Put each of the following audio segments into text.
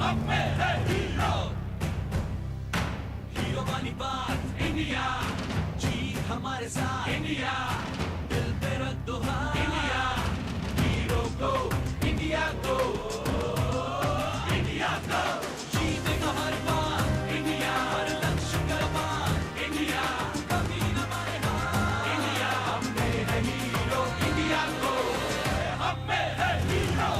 हमें है hero, hero वाली बात इंडिया, जीत हमारे साथ इंडिया, दिल पे रख दो हाथ इंडिया, हीरो को इंडिया को, इंडिया को जीतेगा हर बार इंडिया, हर लक्ष्य का पार इंडिया, कभी न मारे हार इंडिया, हमें है हीरो इंडिया को, हमें है हीरो।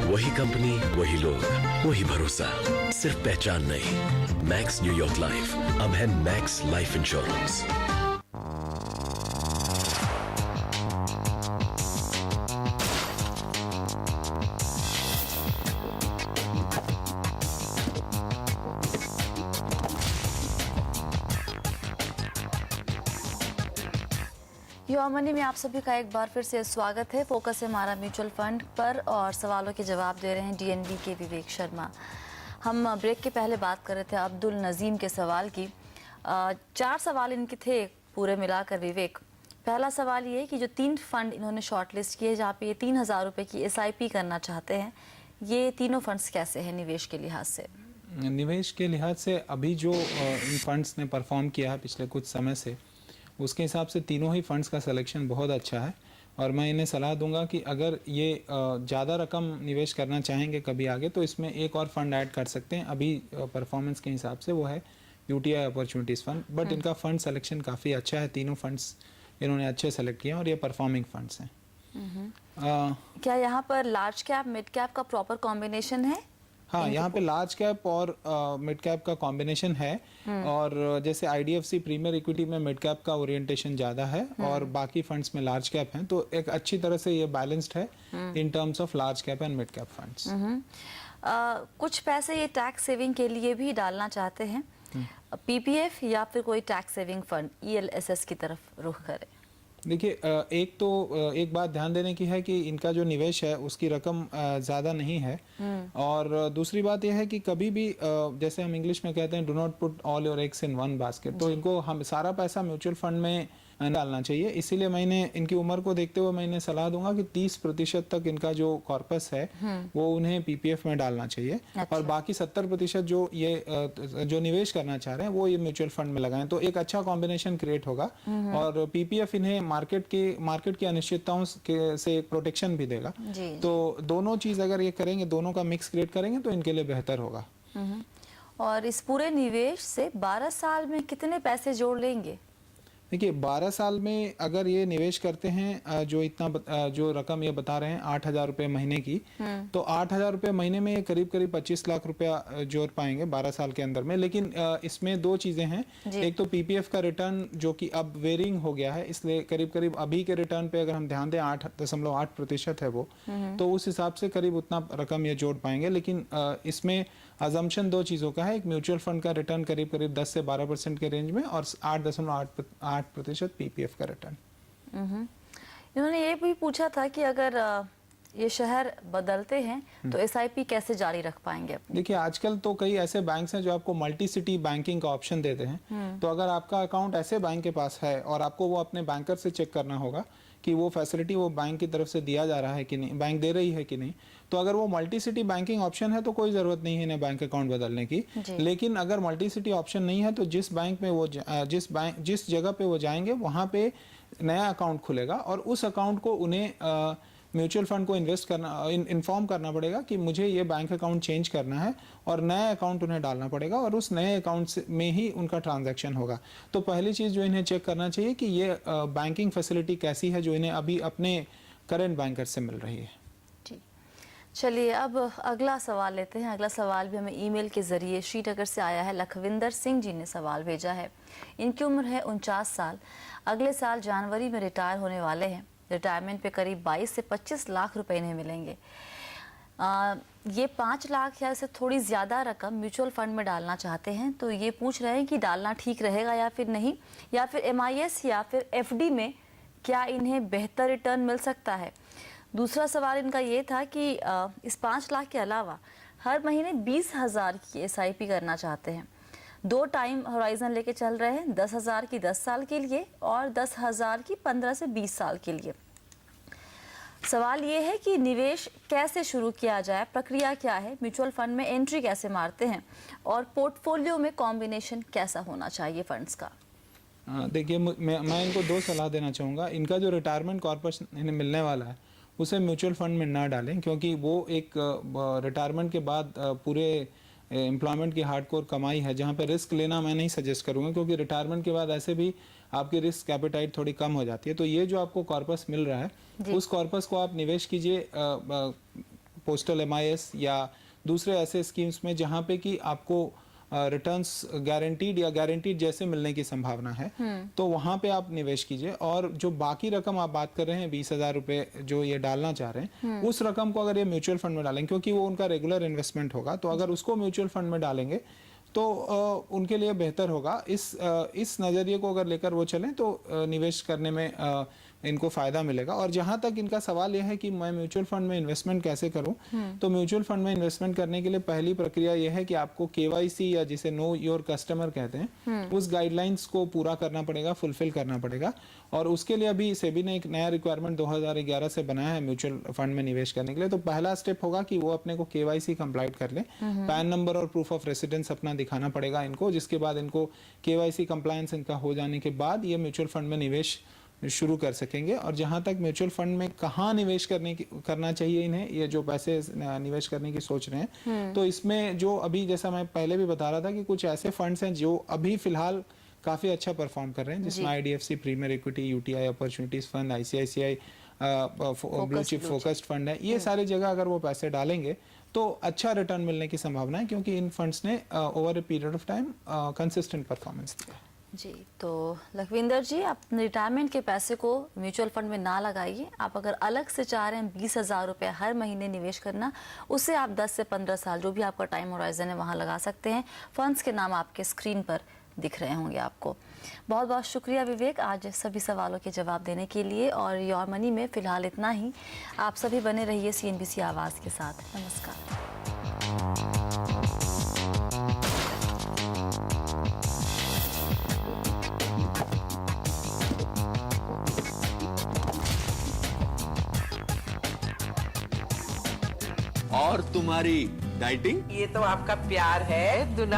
वही कंपनी, वही लोग, वही भरोसा, सिर्फ पहचान नहीं। मैक्स न्यूयॉर्क लाइफ अब है मैक्स लाइफ इंश्योरेंस। युवा मनी में आप सभी का एक बार फिर से स्वागत है। फोकस है हमारा म्यूचुअल फंड पर और सवालों के जवाब दे रहे हैं डीएनबी के विवेक शर्मा। हम ब्रेक के पहले बात कर रहे थे अब्दुल नजीम के सवाल की। 4 सवाल इनके थे पूरे मिलाकर विवेक। पहला सवाल ये कि जो 3 फंड इन्होंने शॉर्ट लिस्ट किए जहाँ पे ये 3000 रुपये की SIP करना चाहते हैं, ये तीनों फंड्स कैसे हैं निवेश के लिहाज से? निवेश के लिहाज से अभी जो इन फंड्स ने परफॉर्म किया है पिछले कुछ समय से, उसके हिसाब से तीनों ही फंड्स का सिलेक्शन बहुत अच्छा है। और मैं इन्हें सलाह दूंगा कि अगर ये ज़्यादा रकम निवेश करना चाहेंगे कभी आगे तो इसमें एक और फंड ऐड कर सकते हैं। अभी परफॉर्मेंस के हिसाब से वो है UTI अपॉर्चुनिटीज़ फंड, बट इनका फंड सिलेक्शन काफ़ी अच्छा है। तीनों फंड्स इन्होंने अच्छे सेलेक्ट किए हैं और ये परफॉर्मिंग फंड्स हैं। क्या यहाँ पर लार्ज कैप मिड कैप का प्रॉपर कॉम्बिनेशन है? हाँ, यहाँ पे लार्ज कैप और मिड कैप का कॉम्बिनेशन है। और जैसे IDFC प्रीमियर इक्विटी में मिड कैप का ओरिएंटेशन ज़्यादा है और बाकी फंड्स में लार्ज कैप हैं, तो एक अच्छी तरह से ये बैलेंस्ड है in terms of large cap and mid cap funds. कुछ पैसे ये टैक्स सेविंग के लिए भी डालना चाहते हैं, PPF या फिर कोई टैक्स सेविंग फंड ELSS की तरफ रुख करें। देखिए, एक बात ध्यान देने की है कि इनका जो निवेश है उसकी रकम ज़्यादा नहीं है। और दूसरी बात यह है कि कभी भी जैसे हम इंग्लिश में कहते हैं do not put all your eggs in one basket, तो इनको हम सारा पैसा म्यूचुअल फंड में डालना चाहिए। इसीलिए मैंने इनकी उम्र को देखते हुए मैंने सलाह दूंगा कि 30% तक इनका जो कॉर्पस है वो उन्हें PPF में डालना चाहिए। अच्छा। और बाकी 70% जो निवेश करना चाह रहे हैं वो ये म्यूचुअल फंड में लगाएं, तो एक अच्छा कॉम्बिनेशन क्रिएट होगा। और PPF इन्हें मार्केट की अनिश्चितताओं से एक प्रोटेक्शन भी देगा। तो दोनों चीज अगर ये करेंगे, दोनों का मिक्स क्रिएट करेंगे तो इनके लिए बेहतर होगा। और इस पूरे निवेश से 12 साल में कितने पैसे जोड़ लेंगे? देखिए, 12 साल में अगर ये निवेश करते हैं जो रकम ये बता रहे हैं 8,000 रुपये महीने की, तो 8,000 रुपये महीने में करीब 25 लाख रुपया जोड़ पाएंगे 12 साल के अंदर में। लेकिन इसमें 2 चीजें हैं। एक तो PPF का रिटर्न जो कि अब वेरिंग हो गया है, इसलिए करीब अभी के रिटर्न पे अगर हम ध्यान दें 8.8% है वो, तो उस हिसाब से करीब उतना रकम ये जोड़ पाएंगे। लेकिन इसमें अजम्पशन 2 चीज़ों का है। एक म्यूचुअल फंड का रिटर्न करीब 10 से 12% के रेंज में और 8.8% PPF का रिटर्न। इन्होंने ये भी पूछा था कि अगर ये शहर बदलते हैं तो SIP कैसे जारी रख पाएंगे अपनी? देखिए, आजकल तो कई ऐसे बैंक्स हैं जो आपको मल्टी सिटी बैंकिंग का ऑप्शन देते हैं। तो अगर आपका अकाउंट ऐसे बैंक के पास है और आपको वो अपने बैंकर से चेक करना होगा कि वो फैसिलिटी वो बैंक की तरफ से दिया जा रहा है कि नहीं, बैंक दे रही है कि नहीं, तो अगर वो मल्टी सिटी बैंकिंग ऑप्शन है तो कोई ज़रूरत नहीं है इन्हें बैंक अकाउंट बदलने की। लेकिन अगर मल्टी सिटी ऑप्शन नहीं है तो जिस बैंक में वो जिस जगह पे वो जाएंगे वहाँ पे नया अकाउंट खुलेगा और उस अकाउंट को उन्हें म्यूचुअल फंड को इन्फॉर्म करना पड़ेगा कि मुझे ये बैंक अकाउंट चेंज करना है और नया अकाउंट उन्हें डालना पड़ेगा और उस नए अकाउंट में ही उनका ट्रांजैक्शन होगा। तो पहली चीज़ जो इन्हें चेक करना चाहिए कि ये बैंकिंग फैसिलिटी कैसी है जो इन्हें अभी अपने करंट बैंकर से मिल रही है। ठीक, चलिए अब अगला सवाल लेते हैं। अगला सवाल भी हमें ईमेल के जरिए श्रीनगर से आया है। लखविंदर सिंह जी ने सवाल भेजा है। इनकी उम्र है 49 साल। अगले साल जनवरी में रिटायर होने वाले हैं। रिटायरमेंट पे करीब 22 से 25 लाख रुपए इन्हें मिलेंगे। ये 5 लाख या इससे थोड़ी ज़्यादा रकम म्यूचुअल फंड में डालना चाहते हैं, तो ये पूछ रहे हैं कि डालना ठीक रहेगा या फिर नहीं, या फिर MIS या फिर FD में क्या इन्हें बेहतर रिटर्न मिल सकता है। दूसरा सवाल इनका ये था कि इस 5 लाख के अलावा हर महीने 20,000 की SIP करना चाहते हैं। 2 टाइम होराइजन लेके चल रहे हैं, 10,000 की 10 साल के लिए और 10,000 की 15 से 20 साल के लिए। सवाल ये है कि निवेश कैसे शुरू किया जाए, प्रक्रिया क्या है, म्यूचुअल फंड में एंट्री कैसे मारते हैं और पोर्टफोलियो में कॉम्बिनेशन कैसा होना चाहिए फंड्स का। देखिए, मैं इनको 2 सलाह देना चाहूँगा। इनका जो रिटायरमेंट कॉर्पस इन्हें मिलने वाला है उसे म्यूचुअल फंड में ना डालें, क्योंकि वो एक रिटायरमेंट के बाद पूरे एम्प्लॉयमेंट की हार्डकोर कमाई है, जहाँ पे रिस्क लेना मैं नहीं सजेस्ट करूँगा, क्योंकि रिटायरमेंट के बाद ऐसे भी आपकी रिस्क कैपिटाइट थोड़ी कम हो जाती है। तो ये जो आपको कॉर्पस मिल रहा है उस कॉर्पस को आप निवेश कीजिए पोस्टल MIS या दूसरे ऐसे स्कीम्स में जहाँ पे कि आपको रिटर्न्स गारंटीड या गारंटीड जैसे मिलने की संभावना है, तो वहाँ पे आप निवेश कीजिए। और जो बाकी रकम आप बात कर रहे हैं 20,000 रुपये जो ये डालना चाह रहे हैं, उस रकम को अगर ये म्यूचुअल फंड में डालें, क्योंकि वो उनका रेगुलर इन्वेस्टमेंट होगा, तो अगर उसको म्यूचुअल फंड में डालेंगे तो उनके लिए बेहतर होगा। इस नज़रिए को अगर लेकर वो चलें तो निवेश करने में इनको फ़ायदा मिलेगा। और जहाँ तक इनका सवाल यह है कि मैं म्यूचुअल फंड में इन्वेस्टमेंट कैसे करूँ, तो म्यूचुअल फंड में इन्वेस्टमेंट करने के लिए पहली प्रक्रिया यह है कि आपको KYC या जिसे नो योर कस्टमर कहते हैं, उस गाइडलाइंस को पूरा करना पड़ेगा, फुलफिल करना पड़ेगा। और उसके लिए अभी सेबी ने एक नया रिक्वायरमेंट 2011 से बनाया है म्यूचुअल फंड में निवेश करने के लिए। तो पहला स्टेप होगा कि वो अपने को KYC कंप्लीट कर ले, पैन नंबर और प्रूफ ऑफ रेसिडेंस अपना दिखाना पड़ेगा इनको, जिसके बाद इनको KYC कंप्लायंस इनका हो जाने के बाद ये म्यूचुअल फंड में निवेश शुरू कर सकेंगे। और जहां तक म्यूचुअल फंड में कहाँ निवेश करना चाहिए इन्हें, ये जो पैसे निवेश करने की सोच रहे हैं, तो इसमें जो अभी जैसा मैं पहले भी बता रहा था कि कुछ ऐसे फंड्स हैं जो अभी फिलहाल काफी अच्छा परफॉर्म कर रहे हैं, जिसमें IDFC premier equity, UTI opportunities fund, ICICI blue chip focused fund है, ये सारी जगह अगर वो पैसे डालेंगे तो अच्छा रिटर्न मिलने की संभावना है, क्योंकि इन फंड्स ने over a period of time consistent performance दिया है। जी, तो लखविंदर जी, आप रिटायरमेंट के पैसे को म्यूचुअल फंड में ना लगाइए। आप अगर अलग से चाह रहे हैं 20,000 रुपये हर महीने निवेश करना, उससे आप 10 से 15 साल जो भी आपका टाइम होराइजन है वहाँ लगा सकते हैं। फंड्स के नाम आपके स्क्रीन पर दिख रहे होंगे आपको। बहुत बहुत शुक्रिया विवेक, आज सभी सवालों के जवाब देने के लिए। और योर मनी में फ़िलहाल इतना ही। आप सभी बने रहिए CNBC आवाज़ के साथ। नमस्कार। और तुम्हारी डाइटिंग? ये तो आपका प्यार है दुना